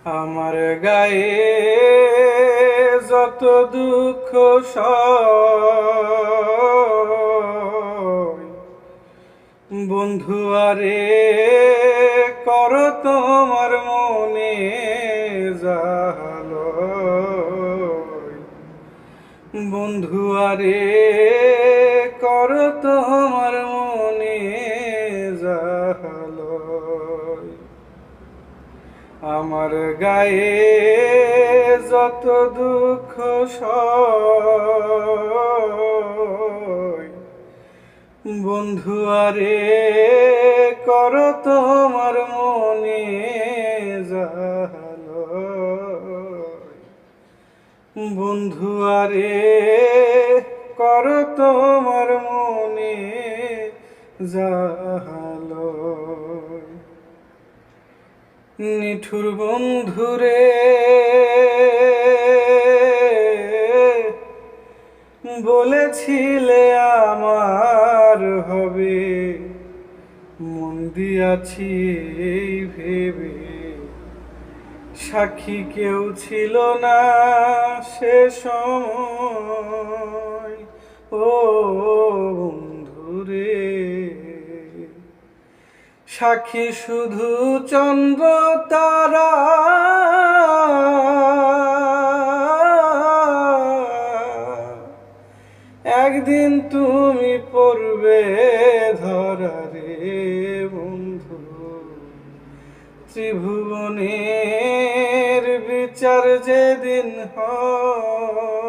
আমার গায়ে যত দুঃখ সয়, বন্ধু আরে কর তোমার মনে জাহালয়। বন্ধু আরে কর তোমার মনে জাহালয়। আমার গায়ে যত দুঃখ সয়, বন্ধু আরে কর তোমার মনে জাহালয়। বন্ধু আরে কর তোমার মনে জাহালয়। নিঠুর বন্ধুরে বলেছিলে আমার হবে, মন দিয়াছি এই ভেবে, সাক্ষী কেউ ছিল না সে সময়। ও বন্ধুরে, সাক্ষী শুধু চন্দ্র তারা, একদিন তুমি পড়বে ধরা রে বন্ধু। ত্রিভুবনের বিচার যেদিন হয়,